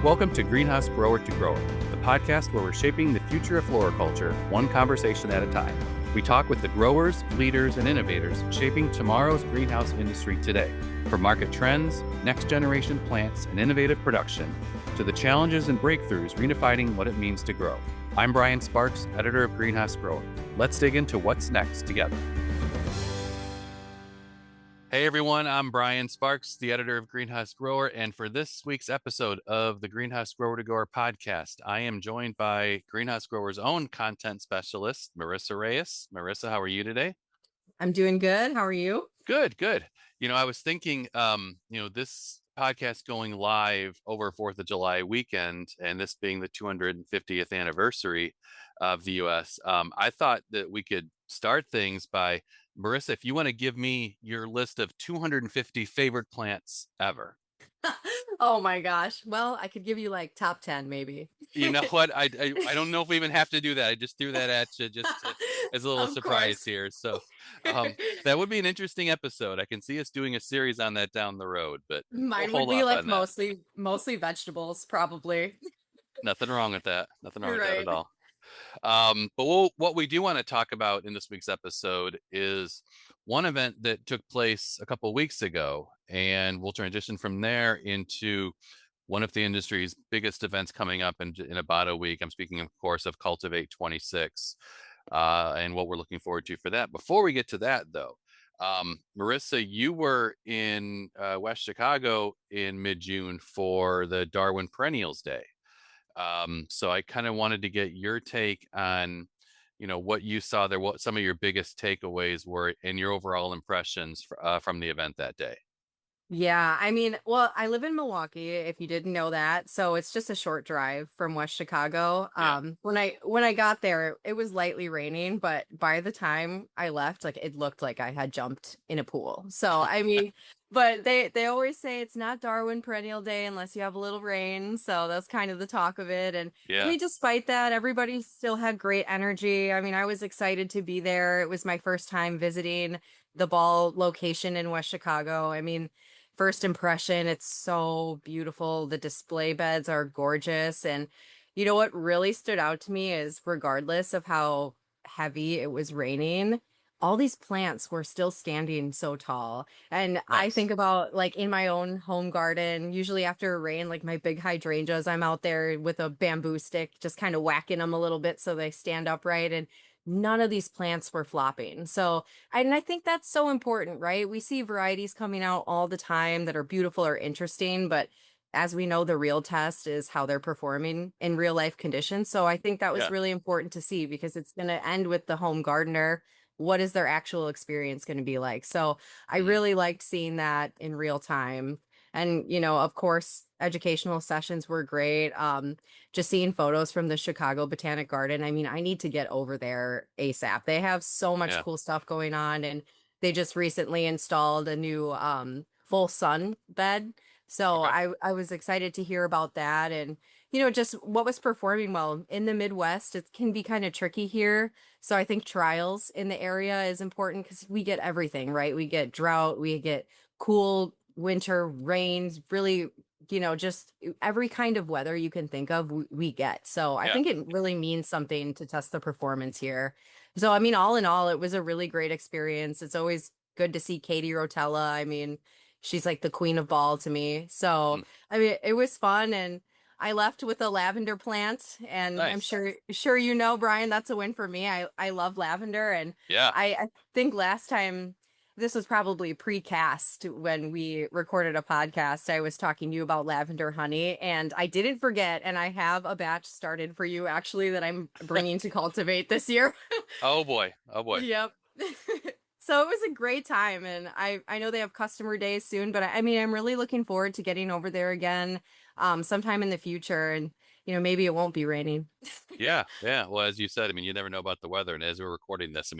Welcome to Greenhouse Grower to Grower, the podcast where we're shaping the future of floriculture, one conversation at a time. We talk with the growers, leaders, and innovators shaping tomorrow's greenhouse industry today. From market trends, next generation plants, and innovative production, to the challenges and breakthroughs redefining what it means to grow. I'm Brian Sparks, editor of Greenhouse Grower. Let's dig into what's next together. Hey everyone, I'm Brian Sparks, the editor of Greenhouse Grower, and for this week's episode of the Greenhouse Grower to Grower podcast, I am joined by Greenhouse Grower's own content specialist, Marisa Reyes. Marisa, how are you today? I'm doing good. How are you? Good. I was thinking, this podcast going live over 4th of July weekend, and this being the 250th anniversary of the U.S., I thought that we could start things by, Marissa, if you want to give me your list of 250 favorite plants ever. Oh my gosh. Well, I could give you like top 10 maybe. You know what? I don't know if we even have to do that. I just threw that at you as a little Of surprise course. here. So that would be an interesting episode. I can see us doing a series on that down the road, but we'll Mine would hold be off like on that. mostly vegetables, probably. Nothing wrong with that. Nothing wrong with that at Right. all. But what we do want to talk about in this week's episode is one event that took place a couple of weeks ago, and we'll transition from there into one of the industry's biggest events coming up in about a week. I'm speaking, of course, of Cultivate’26 and what we're looking forward to for that. Before we get to that, though, Marissa, you were in West Chicago in mid-June for the Darwin Perennials Day. So I kind of wanted to get your take on, what you saw there, what some of your biggest takeaways were and your overall impressions from the event that day. Yeah, well, I live in Milwaukee, if you didn't know that. So it's just a short drive from West Chicago. Yeah. When I got there, it was lightly raining, but by the time I left, like it looked like I had jumped in a pool. So but they always say it's not Darwin Perennial Day unless you have a little rain. So that's kind of the talk of it. And Yeah. despite that, everybody still had great energy. I was excited to be there. It was my first time visiting the ball location in West Chicago. First impression, it's so beautiful. The display beds are gorgeous. And you know what really stood out to me is regardless of how heavy it was raining, all these plants were still standing so tall. And I Nice. think about like in my own home garden, usually after a rain, like my big hydrangeas, I'm out there with a bamboo stick, just kind of whacking them a little bit so they stand upright. And none of these plants were flopping. So and I think that's so important, right? We see varieties coming out all the time that are beautiful or interesting, but as we know, the real test is how they're performing in real life conditions. So I think that was Yeah. really important to see because it's going to end with the home gardener. What is their actual experience going to be like? So I Mhm. really liked seeing that in real time. And, of course, educational sessions were great. Just seeing photos from the Chicago Botanic Garden. I need to get over there ASAP. They have so much Yeah. cool stuff going on, and they just recently installed a new full sun bed. So Okay. I was excited to hear about that, and just what was performing well in the Midwest. It can be kind of tricky here, so I think trials in the area is important because we get everything, right? We get drought, we get cool winter rains, really just every kind of weather you can think of, we get. So I Yeah. think it really means something to test the performance here. So, all in all, it was a really great experience. It's always good to see Katie Rotella. She's like the queen of ball to me. So, Mm. it was fun. And I left with a lavender plant. And I'm Nice. sure Brian, that's a win for me. I love lavender. And Yeah. I think last time this was probably precast when we recorded a podcast. I was talking to you about lavender honey, and I didn't forget. And I have a batch started for you actually that I'm bringing to cultivate this year. Oh boy. Oh boy. Yep. So it was a great time, and I know they have customer days soon, but I'm really looking forward to getting over there again, sometime in the future, and maybe it won't be raining. Yeah. Yeah. Well, as you said, you never know about the weather, and as we're recording this,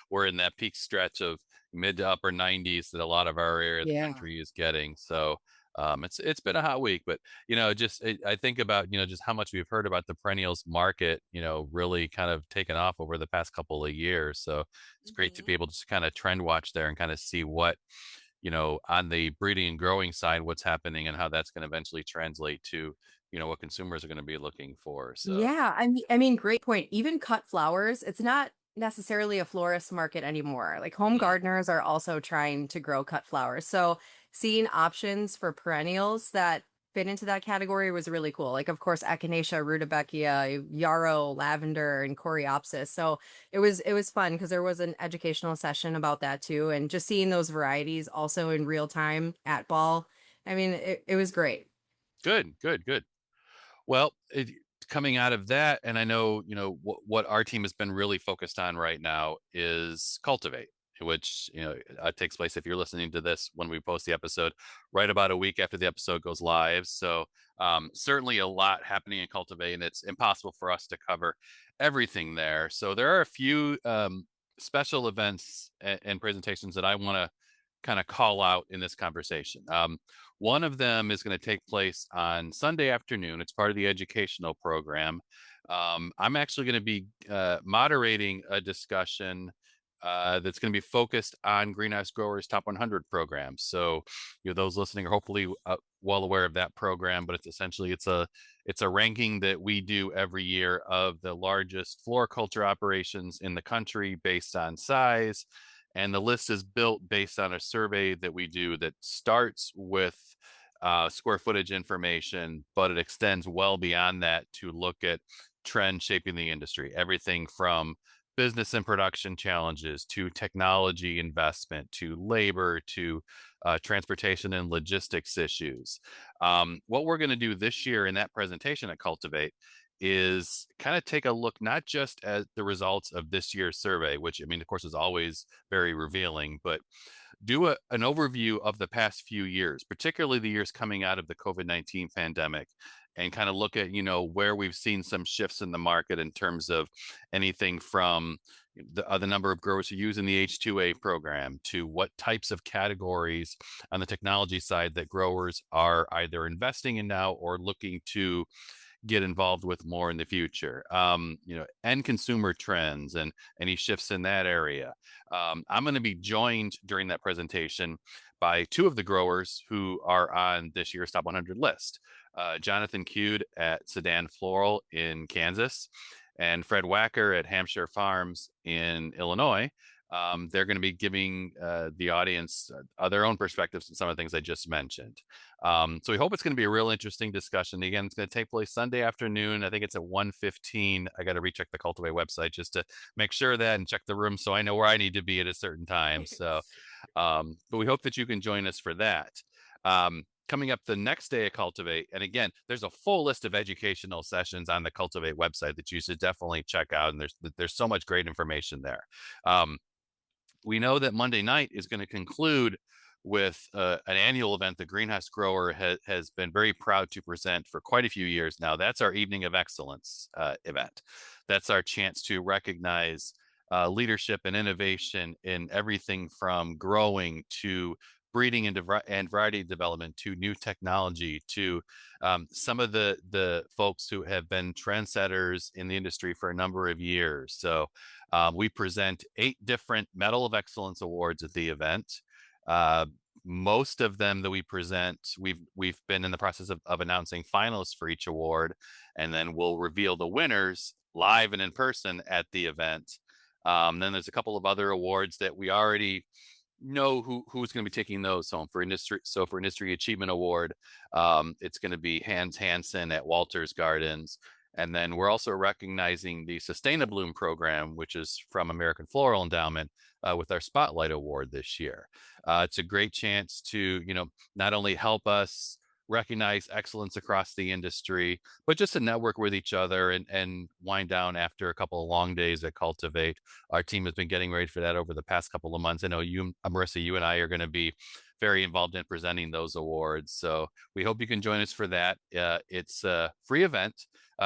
we're in that peak stretch of mid to upper 90s that a lot of our area of the Yeah. country is getting. So it's been a hot week, but I think about just how much we've heard about the perennials market, really kind of taken off over the past couple of years. So it's great to be Mhm. able to kind of trend watch there and kind of see what on the breeding and growing side, what's happening and how that's going to eventually translate to what consumers are going to be looking for. So Yeah, I mean, great point. Even cut flowers, it's not necessarily a florist market anymore. Like home mm, gardeners are also trying to grow cut flowers. So seeing options for perennials that fit into that category was really cool. Like of course echinacea, rudbeckia, yarrow, lavender, and coreopsis. So it was fun because there was an educational session about that too, and just seeing those varieties also in real time at ball. I mean, it was great. good, good, good. Well, coming out of that, and I know, what our team has been really focused on right now is Cultivate, which, takes place, if you're listening to this when we post the episode, right about a week after the episode goes live. So certainly a lot happening in Cultivate, and it's impossible for us to cover everything there. So there are a few special events and presentations that I want to kind of call out in this conversation. One of them is going to take place on Sunday afternoon. It's part of the educational program. I'm actually going to be moderating a discussion that's going to be focused on Greenhouse Growers Top 100 programs. So, those listening are hopefully well aware of that program, but it's a ranking that we do every year of the largest floriculture operations in the country based on size. And the list is built based on a survey that we do that starts with square footage information, but it extends well beyond that to look at trends shaping the industry. Everything from business and production challenges to technology investment to labor to transportation and logistics issues. What we're going to do this year in that presentation at Cultivate is kind of take a look not just at the results of this year's survey, which, I mean, of course, is always very revealing, but do an overview of the past few years, particularly the years coming out of the COVID-19 pandemic, and kind of look at, where we've seen some shifts in the market in terms of anything from the number of growers who use in the H2A program to what types of categories on the technology side that growers are either investing in now or looking to get involved with more in the future. And consumer trends and any shifts in that area. I'm going to be joined during that presentation by two of the growers who are on this year's Top 100 list. Jonathan Cude at Sedan Floral in Kansas and Fred Wacker at Hampshire Farms in Illinois. They're going to be giving the audience their own perspectives on some of the things I just mentioned. So we hope it's going to be a real interesting discussion. Again, it's going to take place Sunday afternoon. I think it's at 1:15. I got to recheck the Cultivate website just to make sure of that and check the room so I know where I need to be at a certain time. So, but we hope that you can join us for that. Coming up the next day at Cultivate, and again, there's a full list of educational sessions on the Cultivate website that you should definitely check out, and there's so much great information there. We know that Monday night is going to conclude with an annual event the Greenhouse Grower has been very proud to present for quite a few years now. That's our Evening of Excellence event. That's our chance to recognize leadership and innovation in everything from growing to breeding and variety development to new technology to some of the folks who have been trendsetters in the industry for a number of years. So we present 8 different Medal of Excellence awards at the event. Uh, Most of them that we present, we've been in the process of announcing finalists for each award, and then we'll reveal the winners live and in person at the event. Then there's a couple of other awards that we already know who's going to be taking those home for industry. So for Industry Achievement Award, it's going to be Hans Hansen at Walters Gardens. And then we're also recognizing the Sustain-A-Bloom program, which is from American Floral Endowment, with our Spotlight Award this year. It's a great chance to, not only help us recognize excellence across the industry, but just to network with each other and wind down after a couple of long days at Cultivate. Our team has been getting ready for that over the past couple of months. I know you, Marissa, you and I are going to be very involved in presenting those awards. So we hope you can join us for that. It's a free event.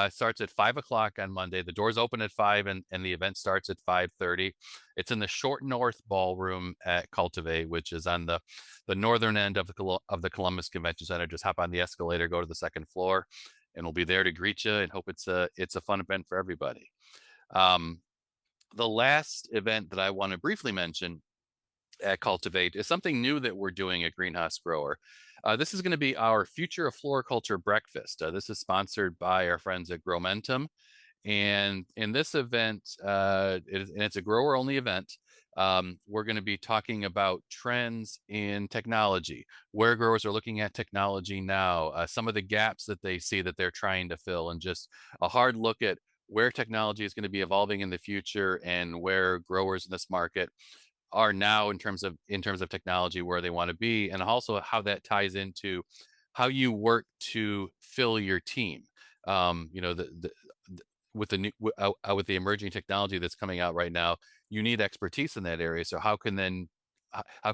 Starts at 5 o'clock on Monday. The doors open at 5 and the event starts at 5:30. It's in the Short North Ballroom at Cultivate, which is on the northern end of the Columbus Convention Center. Just hop on the escalator, go to the second floor, and we'll be there to greet you and hope it's a fun event for everybody. The last event that I want to briefly mention at Cultivate is something new that we're doing at Greenhouse Grower. This is going to be our Future of Floriculture breakfast. This is sponsored by our friends at Growmentum. And in this event, and it's a grower only event, we're going to be talking about trends in technology, where growers are looking at technology now, some of the gaps that they see that they're trying to fill, and just a hard look at where technology is going to be evolving in the future and where growers in this market are now in terms of technology, where they want to be, and also how that ties into how you work to fill your team. You know, with the new with the emerging technology that's coming out right now, you need expertise in that area. So how can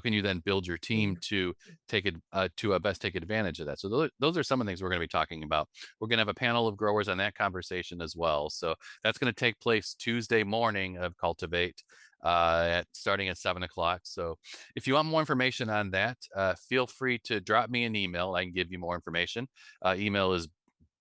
you then build your team to take it to best take advantage of that? So those are some of the things we're going to be talking about. We're going to have a panel of growers on that conversation as well. So that's going to take place Tuesday morning of Cultivate, starting at 7 o'clock. So if you want more information on that, feel free to drop me an email. I can give you more information. Email is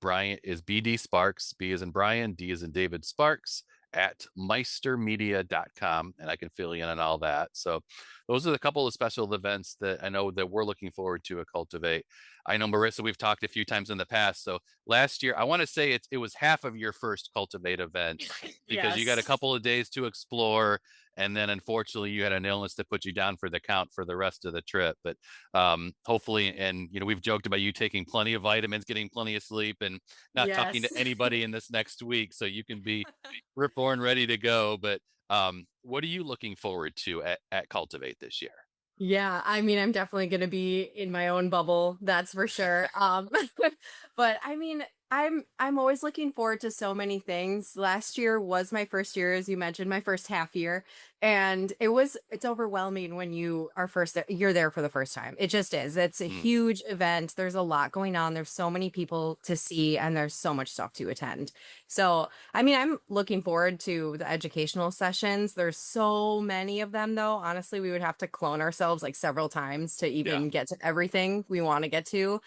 BD Sparks, B as in Brian, D as in David Sparks at meistermedia.com, and I can fill you in on all that. So those are the couple of special events that I know that we're looking forward to at Cultivate. I know, Marissa, we've talked a few times in the past. So last year, I want to say it was half of your first Cultivate event, because you got a Yes. couple of days to explore, and then unfortunately you had an illness that put you down for the count for the rest of the trip. But hopefully, and we've joked about you taking plenty of vitamins, getting plenty of sleep, and not talking Yes. to anybody in this next week, so you can be reborn ready to go. But what are you looking forward to at Cultivate this year? Yeah, I mean, I'm definitely gonna be in my own bubble, that's for sure. But I mean, I'm always looking forward to so many things. Last year was my first year, as you mentioned, my first half year, and it's overwhelming when you are first there, you're there for the first time. It just is. It's a Mm, huge event. There's a lot going on. There's so many people to see, and there's so much stuff to attend. So I mean, I'm looking forward to the educational sessions. There's so many of them, though. Honestly, we would have to clone ourselves like several times to yeah. even get to everything we want to get to.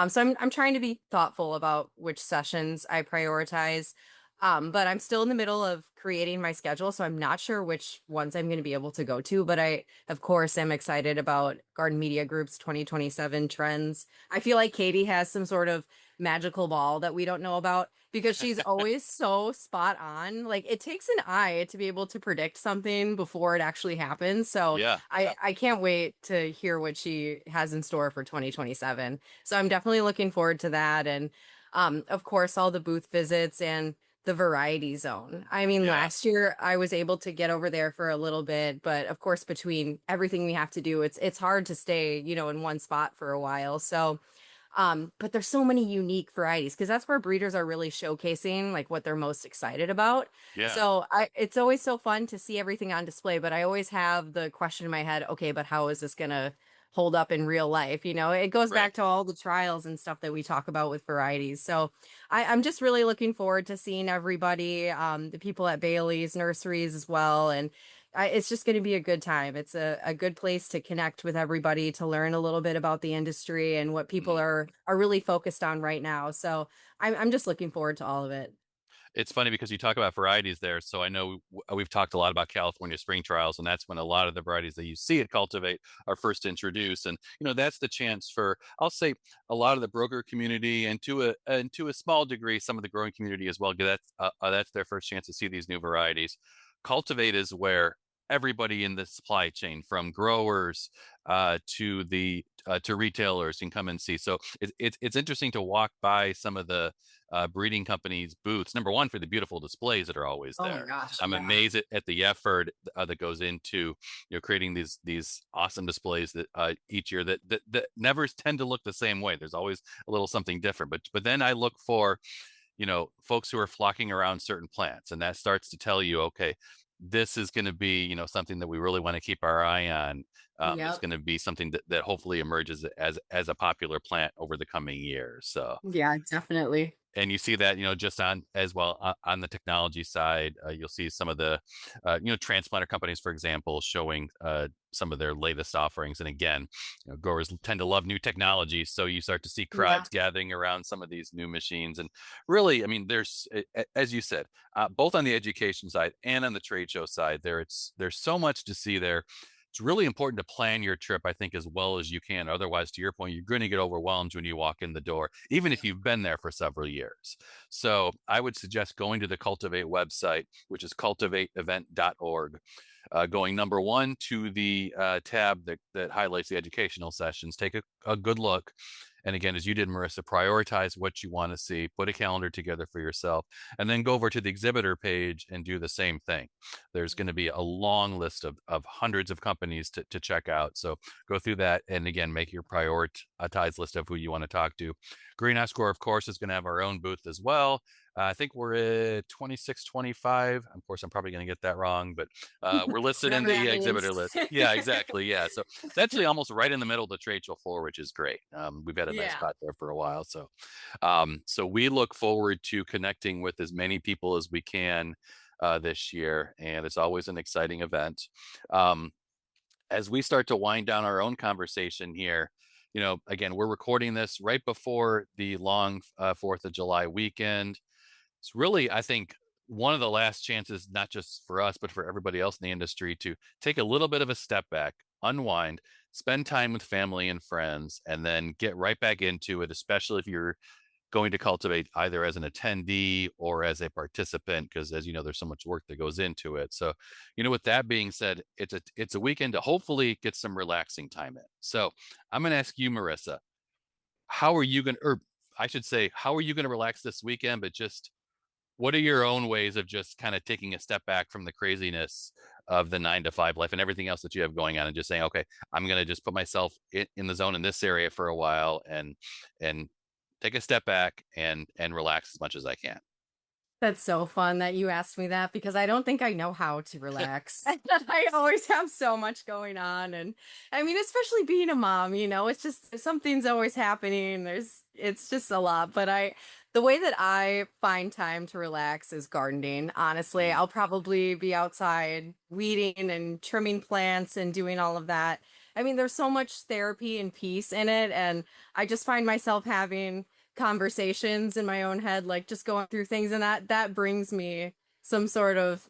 So I'm trying to be thoughtful about which sessions I prioritize. But I'm still in the middle of creating my schedule, so I'm not sure which ones I'm going to be able to go to. But I, of course, am excited about Garden Media Group's 2027 trends. I feel like Katie has some sort of magical ball that we don't know about because she's always so spot on. Like it takes an eye to be able to predict something before it actually happens. So Yeah. I can't wait to hear what she has in store for 2027. So I'm definitely looking forward to that. And of course, all the booth visits and the variety zone. I mean, Yeah. last year I was able to get over there for a little bit, but of course, between everything we have to do, it's hard to stay, in one spot for a while. So but there's so many unique varieties because that's where breeders are really showcasing like what they're most excited about. Yeah. So it's always so fun to see everything on display, but I always have the question in my head, okay, but how is this gonna hold up in real life? It goes Right. back to all the trials and stuff that we talk about with varieties. So I'm just really looking forward to seeing everybody, the people at Bailey's nurseries as well. And it's just going to be a good time. It's a good place to connect with everybody, to learn a little bit about the industry and what people Mm. are really focused on right now. So I'm just looking forward to all of it. It's funny because you talk about varieties there. So I know we've talked a lot about California spring trials, and that's when a lot of the varieties that you see at Cultivate are first introduced. And that's the chance for, I'll say, a lot of the broker community, and to a small degree some of the growing community as well. That's their first chance to see these new varieties. Cultivate is where everybody in the supply chain, from growers to retailers, can come and see. So it's interesting to walk by some of the breeding companies' booths. Number one, for the beautiful displays that are always Oh my there. gosh, I'm yeah. amazed at the effort that goes into creating these awesome displays that each year that never tend to look the same way. There's always a little something different. But then I look for folks who are flocking around certain plants, and that starts to tell you, okay, this is going to be something that we really want to keep our eye on. It's Yep. going to be something that hopefully emerges as a popular plant over the coming years. So, Yeah, definitely. and you see that just on as well on the technology side. You'll see some of the transplanter companies, for example, showing some of their latest offerings. And again, growers tend to love new technology, so you start to see Yeah. crowds gathering around some of these new machines. And really, I mean, there's as you said, both on the education side and on the trade show side, there's so much to see there. it's really important to plan your trip, I think, as well as you can. Otherwise, to your point, you're going to get overwhelmed when you walk in the door, even if you've been there for several years. So I would suggest going to the Cultivate website, which is cultivateevent.org, going number one to the tab that highlights the educational sessions. Take a good look. And again, as you did, Marissa, prioritize what you want to see, put a calendar together for yourself, and then go over to the exhibitor page and do the same thing. There's going to be a long list of hundreds of companies to check out. So go through that. And again, make your prioritized list of who you want to talk to. Greenhouse Grower, of course, is going to have our own booth as well. I think we're at 2625. Of course, I'm probably going to get that wrong, but we're listed in Whatever the that exhibitor means. list. Yeah, exactly. Yeah. So it's actually almost right in the middle of the trade show floor, which is great. We've had a nice Yeah. spot there for a while. So we look forward to connecting with as many people as we can this year. And it's always an exciting event. Um, as we start to wind down our own conversation here, again, we're recording this right before the long 4th of July weekend. It's really, I think, one of the last chances, not just for us, but for everybody else in the industry, to take a little bit of a step back, unwind, spend time with family and friends, and then get right back into it, especially if you're going to Cultivate either as an attendee or as a participant, because as you know, there's so much work that goes into it. So, with that being said, it's a weekend to hopefully get some relaxing time in. So I'm going to ask you, Marissa, how are you going to, or I should say, how are you going to relax this weekend? But just what are your own ways of just kind of taking a step back from the craziness of the 9 to 5 life and everything else that you have going on, and just saying, okay, I'm going to just put myself in the zone in this area for a while and take a step back and relax as much as I can. That's so fun that you asked me that because I don't think I know how to relax. I always have so much going on. And I mean, especially being a mom, it's just something's always happening. It's just a lot. But the way that I find time to relax is gardening. Honestly, Mm, I'll probably be outside weeding and trimming plants and doing all of that. I mean, there's so much therapy and peace in it. And I just find myself having conversations in my own head, like just going through things, and that brings me some sort of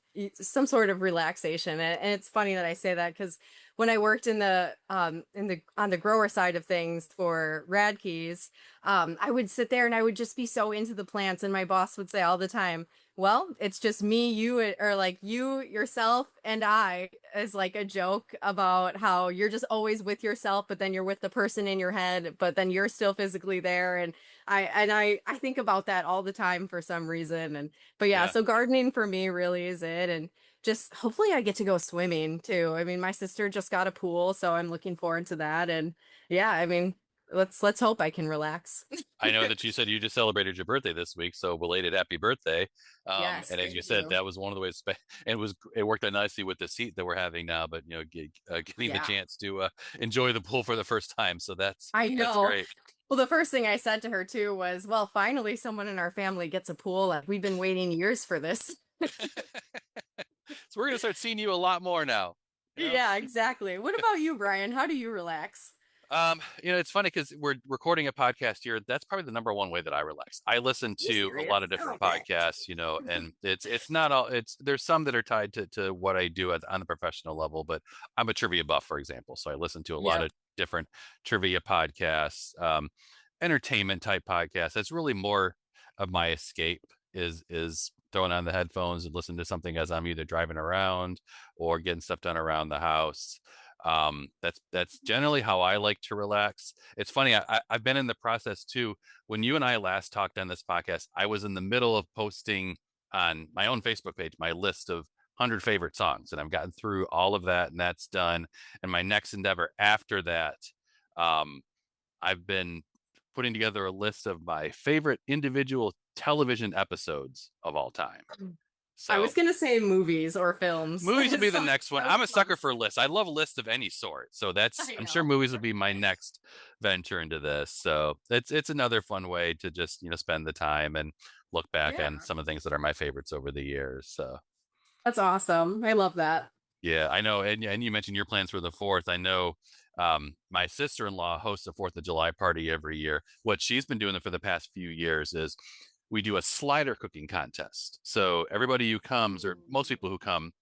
relaxation. And it's funny that I say that because when I worked in the on the grower side of things for Radkeys, I would sit there and I would just be so into the plants, and my boss would say all the time, well, it's just me, you, or like you, yourself, and I, as like a joke about how you're just always with yourself, but then you're with the person in your head, but then you're still physically there. And I think about that all the time for some reason. But yeah, yeah. so gardening for me really is it. And just hopefully I get to go swimming too. I mean, my sister just got a pool, so I'm looking forward to that. And yeah, I mean, let's hope I can relax. I know that you said you just celebrated your birthday this week, so belated happy birthday. Yes, And as you thank said, you. that was one of the ways, it worked out nicely with this heat that we're having now. But getting the Yeah, chance to enjoy the pool for the first time, so I that's know. great. Well, the first thing I said to her too was, well, finally someone in our family gets a pool. Like, we've been waiting years for this. So we're gonna start seeing you a lot more now. You know. Yeah, exactly. What about you, Brian? How do you relax? It's funny because we're recording a podcast here. That's probably the number one way that I relax. I listen You to a serious? lot of different Okay. podcasts, and it's not all. It's there's some that are tied to what I do on the professional level, but I'm a trivia buff, for example, so I listen to a lot Yep. of different trivia podcasts, entertainment type podcasts. That's really more of my escape is throwing on the headphones and listening to something as I'm either driving around or getting stuff done around the house. That's generally how I like to relax. It's funny, I've been in the process too. When you and I last talked on this podcast, I was in the middle of posting on my own Facebook page my list of 100 favorite songs, and I've gotten through all of that, and that's done. And my next endeavor after that, um, I've been putting together a list of my favorite individual television episodes of all time. I So was gonna say movies or films. movies will be the So next one. that was I'm a sucker close. for lists. I love lists of any sort. So that's I I'm sure know. movies will be my next venture into this. So it's another fun way to just, spend the time and look back on Yeah. some of the things that are my favorites over the years. So That's awesome. I love that. yeah, I know. And you mentioned your plans for the 4th. I know my sister-in-law hosts a 4th of July party every year. What she's been doing for the past few years is we do a slider cooking contest. So everybody who comes, or most people who come,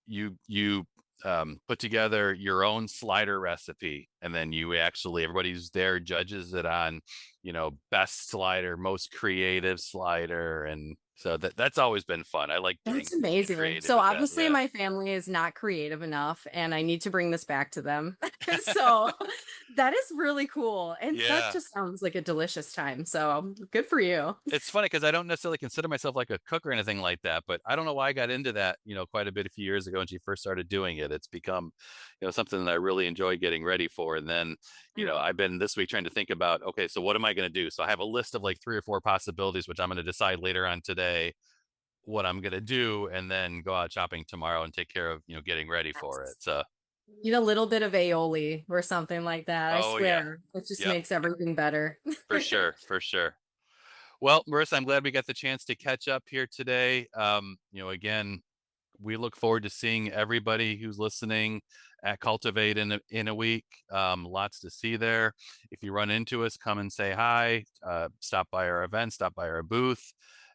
you put together your own slider recipe, and then you actually everybody's there judges it on, best slider, most creative slider, and so that's always been fun. I like That's getting amazing. creative So with that. obviously Yeah, my family is not creative enough and I need to bring this back to them. So that is really cool. And that yeah. just sounds like a delicious time. So good for you. It's funny because I don't necessarily consider myself like a cook or anything like that, but I don't know why I got into that, quite a bit a few years ago when she first started doing it. It's become, something that I really enjoy getting ready for. And then, Yeah. I've been this week trying to think about, okay, so what am I going to do? So I have a list of like 3 or 4 possibilities, which I'm going to decide later on today what I'm going to do, and then go out shopping tomorrow and take care of, getting ready for it. So, Need a little bit of aioli or something like that. I oh yeah, swear. It just yep, makes everything better. for sure, for sure. Well, Marissa, I'm glad we got the chance to catch up here today. Again, we look forward to seeing everybody who's listening at Cultivate in a week. Lots to see there. If you run into us, come and say hi. Stop by our event. Stop by our booth.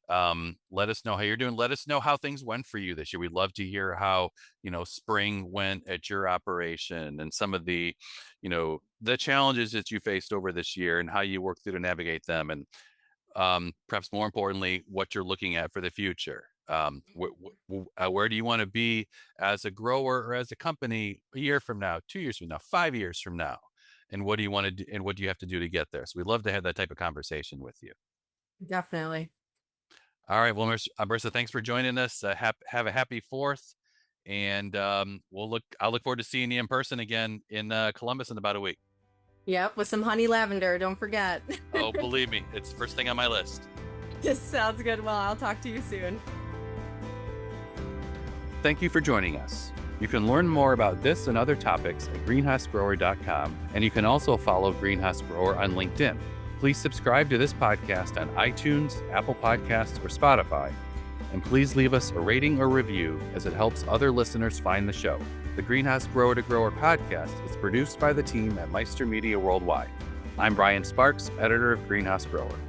Let us know how you're doing. Let us know how things went for you this year. We'd love to hear how spring went at your operation, and some of the challenges that you faced over this year and how you worked through to navigate them, and perhaps more importantly, what you're looking at for the future. Where do you want to be as a grower or as a company a year from now, 2 years from now, 5 years from now? And what do you want to do, and what do you have to do to get there? So we'd love to have that type of conversation with you. Definitely. All right. Well, Marissa, thanks for joining us. Have a happy 4th. And I'll look forward to seeing you in person again in Columbus in about a week. Yep, with some honey lavender, don't forget. Oh, believe me, it's first thing on my list. This sounds good. Well, I'll talk to you soon. Thank you for joining us. You can learn more about this and other topics at greenhousegrower.com, and you can also follow Greenhouse Grower on LinkedIn. Please subscribe to this podcast on iTunes, Apple Podcasts, or Spotify, and please leave us a rating or review as it helps other listeners find the show. The Greenhouse Grower to Grower podcast is produced by the team at Meister Media Worldwide. I'm Brian Sparks, editor of Greenhouse Grower.